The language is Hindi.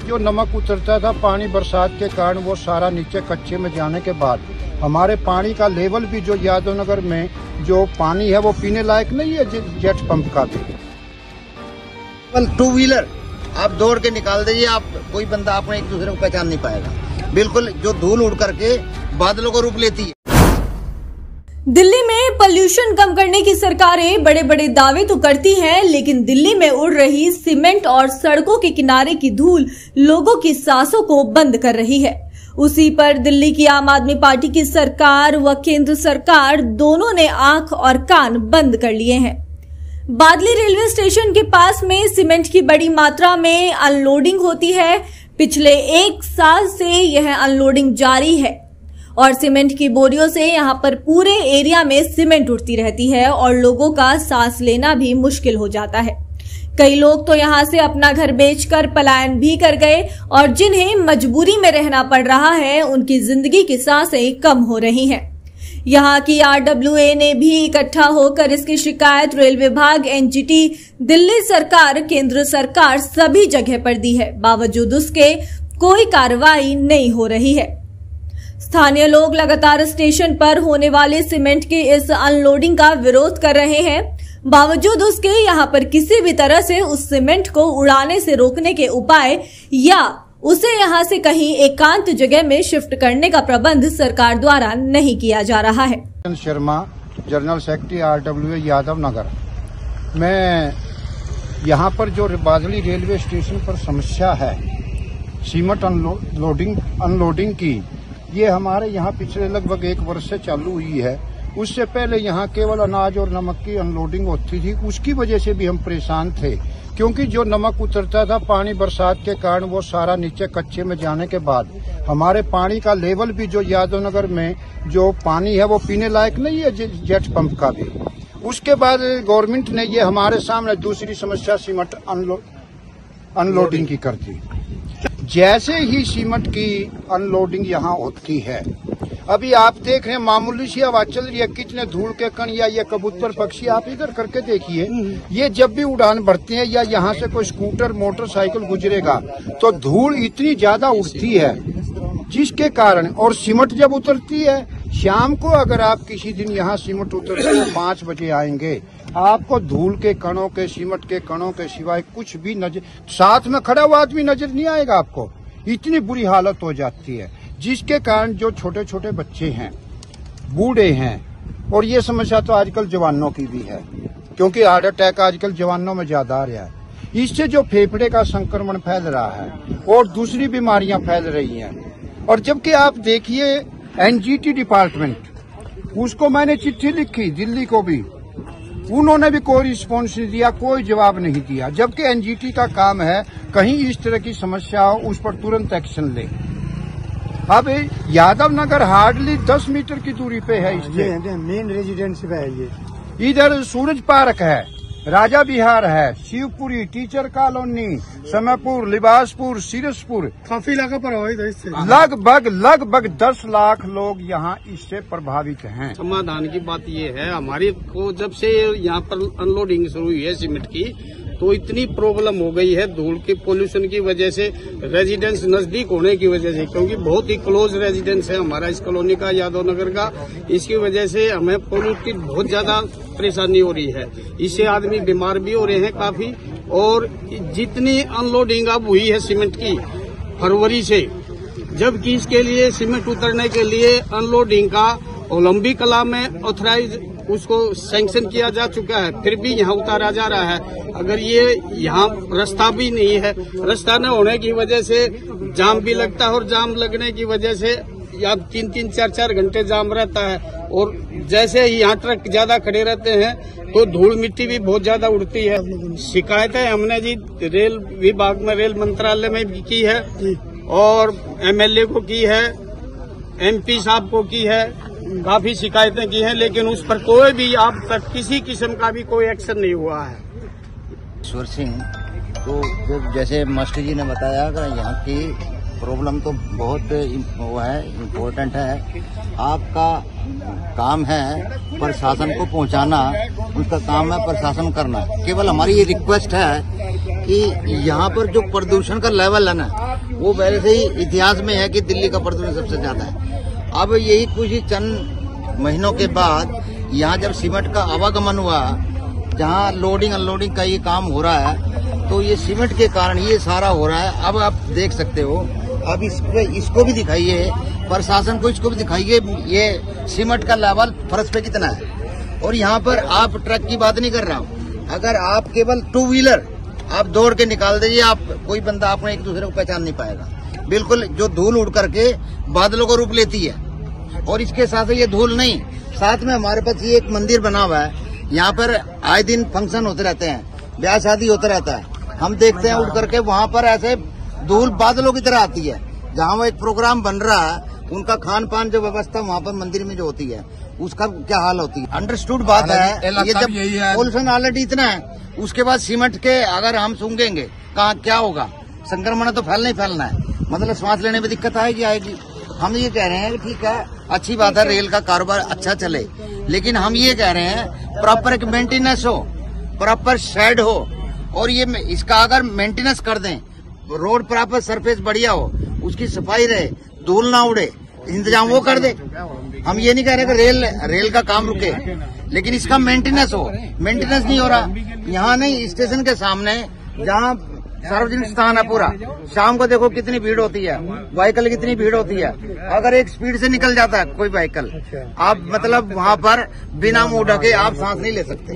जो नमक उतरता था पानी बरसात के कारण वो सारा नीचे कच्चे में जाने के बाद हमारे पानी का लेवल भी जो यादव नगर में जो पानी है वो पीने लायक नहीं है जेट पंप का भी। टू व्हीलर आप दौड़ के निकाल दीजिए, आप कोई बंदा अपने एक दूसरे को पहचान नहीं पाएगा। बिल्कुल जो धूल उड़ करके बादलों को रूप लेती है। दिल्ली में पोल्यूशन कम करने की सरकारें बड़े बड़े दावे तो करती हैं, लेकिन दिल्ली में उड़ रही सीमेंट और सड़कों के किनारे की धूल लोगों की सांसों को बंद कर रही है। उसी पर दिल्ली की आम आदमी पार्टी की सरकार व केंद्र सरकार दोनों ने आंख और कान बंद कर लिए हैं। बादली रेलवे स्टेशन के पास में सीमेंट की बड़ी मात्रा में अनलोडिंग होती है। पिछले 1 साल से यह अनलोडिंग जारी है और सीमेंट की बोरियों से यहां पर पूरे एरिया में सीमेंट उड़ती रहती है और लोगों का सांस लेना भी मुश्किल हो जाता है। कई लोग तो यहां से अपना घर बेचकर पलायन भी कर गए और जिन्हें मजबूरी में रहना पड़ रहा है उनकी जिंदगी की सांसें कम हो रही हैं। यहां की RWA ने भी इकट्ठा होकर इसकी शिकायत रेल विभाग, NGT, दिल्ली सरकार, केंद्र सरकार सभी जगह पर दी है। बावजूद उसके कोई कार्रवाई नहीं हो रही है। स्थानीय लोग लगातार स्टेशन पर होने वाले सीमेंट के इस अनलोडिंग का विरोध कर रहे हैं। बावजूद उसके यहां पर किसी भी तरह से उस सीमेंट को उड़ाने से रोकने के उपाय या उसे यहां से कहीं एकांत जगह में शिफ्ट करने का प्रबंध सरकार द्वारा नहीं किया जा रहा है। Sharma, general secretary RWA Yadav Nagar. मैं यहाँ पर जो बादली रेलवे स्टेशन पर समस्या है सीमेंट अनलोडिंग की, ये हमारे यहाँ पिछले लगभग 1 वर्ष से चालू हुई है। उससे पहले यहाँ केवल अनाज और नमक की अनलोडिंग होती थी। उसकी वजह से भी हम परेशान थे, क्योंकि जो नमक उतरता था पानी बरसात के कारण वो सारा नीचे कच्चे में जाने के बाद हमारे पानी का लेवल भी जो यादव नगर में जो पानी है वो पीने लायक नहीं है जेट पंप का भी। उसके बाद गवर्नमेंट ने ये हमारे सामने दूसरी समस्या सीमेंट अनलोडिंग की कर दी। जैसे ही सीमेंट की अनलोडिंग यहाँ होती है, अभी आप देख रहे हैं मामूली सी हवा चल रही है, कितने धूल के कण या ये कबूतर पक्षी आप इधर करके देखिए, ये जब भी उड़ान भरते हैं या यहाँ से कोई स्कूटर मोटरसाइकिल गुजरेगा तो धूल इतनी ज्यादा उठती है जिसके कारण, और सीमेंट जब उतरती है शाम को, अगर आप किसी दिन यहाँ सीमेंट उतरते हो 5 बजे आएंगे, आपको धूल के कणों के सीमेंट के कणों के सिवाय कुछ भी नजर, साथ में खड़ा हुआ आदमी नजर नहीं आएगा आपको। इतनी बुरी हालत हो जाती है, जिसके कारण जो छोटे छोटे बच्चे हैं, बूढ़े हैं, और ये समस्या तो आजकल जवानों की भी है, क्योंकि हार्ट अटैक आजकल जवानों में ज्यादा आ रहा है। इससे जो फेफड़े का संक्रमण फैल रहा है और दूसरी बीमारियां फैल रही हैं। और जबकि आप देखिए NGT डिपार्टमेंट, उसको मैंने चिट्ठी लिखी दिल्ली को भी, उन्होंने भी कोई रिस्पॉन्स नहीं दिया, कोई जवाब नहीं दिया। जबकि NGT का काम है कहीं इस तरह की समस्या हो उस पर तुरंत एक्शन ले। अब यादव नगर हार्डली 10 मीटर की दूरी पे है, इससे मेन रेजिडेंस पे है ये। इधर सूरज पार्क है, राजा विहार है, शिवपुरी, टीचर कॉलोनी, समयपुर, लिबासपुर, सिरसपुर, काफी इलाका पर हो इससे लगभग 10 लाख लोग यहाँ इससे प्रभावित हैं। समाधान की बात ये है, हमारी को जब से यहाँ पर अनलोडिंग शुरू हुई है सीमेंट की, तो इतनी प्रॉब्लम हो गई है धूल के पोल्यूशन की वजह से, रेजिडेंस नजदीक होने की वजह से, क्योंकि बहुत ही क्लोज रेजिडेंस है हमारा इस कॉलोनी का, यादव नगर का। इसकी वजह से हमें पोल्यूशन की बहुत ज्यादा परेशानी हो रही है। इससे आदमी बीमार भी हो रहे हैं काफी। और जितनी अनलोडिंग अब हुई है सीमेंट की फरवरी से, जबकि इसके लिए सीमेंट उतरने के लिए अनलोडिंग का ओलंपिक कला में ऑथराइज उसको सैंक्शन किया जा चुका है, फिर भी यहाँ उतारा जा रहा है। अगर ये यहाँ रास्ता भी नहीं है, रास्ता न होने की वजह से जाम भी लगता है, और जाम लगने की वजह से यहाँ 3-3, 4-4 घंटे जाम रहता है। और जैसे ही यहाँ ट्रक ज्यादा खड़े रहते हैं तो धूल मिट्टी भी बहुत ज्यादा उड़ती है। शिकायतें हमने जी रेल विभाग में, रेल मंत्रालय में भी की है, और MLA को की है, MP साहब को की है, काफी शिकायतें की हैं, लेकिन उस पर कोई भी अब तक किसी किस्म का भी कोई एक्शन नहीं हुआ है। ईश्वर सिंह, तो जैसे मास्टर जी ने बताया कि यहाँ की प्रॉब्लम तो बहुत वो है, इम्पोर्टेंट है। आपका काम है प्रशासन को पहुँचाना, उनका काम है प्रशासन करना। केवल हमारी ये रिक्वेस्ट है कि यहाँ पर जो प्रदूषण का लेवल है ना, वो पहले से ही इतिहास में है कि दिल्ली का प्रदूषण सबसे ज्यादा है। अब यही कुछ ही चंद महीनों के बाद यहाँ जब सीमेंट का आवागमन हुआ, जहाँ लोडिंग अनलोडिंग का ये काम हो रहा है, तो ये सीमेंट के कारण ये सारा हो रहा है। अब आप देख सकते हो, अब इसको भी दिखाइए, प्रशासन को इसको भी दिखाइए, ये सीमेंट का लेवल फर्श पे कितना है। और यहाँ पर आप ट्रक की बात नहीं कर रहा हूँ, अगर आप केवल 2 व्हीलर आप दौड़ के निकाल दीजिए, आप कोई बंदा आपने एक दूसरे को पहचान नहीं पाएगा। बिल्कुल जो धूल उड़ करके बादलों को रूप लेती है। और इसके साथ ये धूल नहीं, साथ में हमारे पास ये एक मंदिर बना हुआ है, यहाँ पर आए दिन फंक्शन होते रहते हैं, ब्याह शादी होता रहता है। हम देखते हैं उड़ करके वहाँ पर ऐसे धूल बादलों की तरह आती है। जहाँ वो एक प्रोग्राम बन रहा है, उनका खान पान जो व्यवस्था वहाँ पर मंदिर में जो होती है, उसका क्या हाल होती है। अंडरस्टूड बात है, ये जब पोल्यूशन ऑलरेडी इतना है, उसके बाद सीमेंट के अगर हम सूंघेंगे कहाँ क्या होगा, संक्रमण तो फैलना ही फैलना है। मतलब सांस लेने में दिक्कत आएगी। हम ये कह रहे हैं कि ठीक है, अच्छी बात है, रेल का कारोबार अच्छा चले, लेकिन हम ये कह रहे हैं प्रॉपर एक मेंटेनेंस हो, प्रॉपर शेड हो, और ये इसका अगर मेंटेनेंस कर दें, रोड प्रॉपर सरफेस बढ़िया हो, उसकी सफाई रहे, धूल ना उड़े, इंतजाम वो कर दे। हम ये नहीं कह रहे कि रेल का काम रुके, लेकिन इसका मेंटेनेंस हो। मेंटेनेंस नहीं हो रहा। यहाँ नहीं, स्टेशन के सामने जहाँ सार्वजनिक स्थान है पूरा, शाम को देखो कितनी भीड़ होती है, व्हीकल कितनी भीड़ होती है। अगर एक स्पीड से निकल जाता है कोई व्हीकल, आप मतलब वहाँ पर बिना मुंह ढके आप सांस नहीं ले सकते।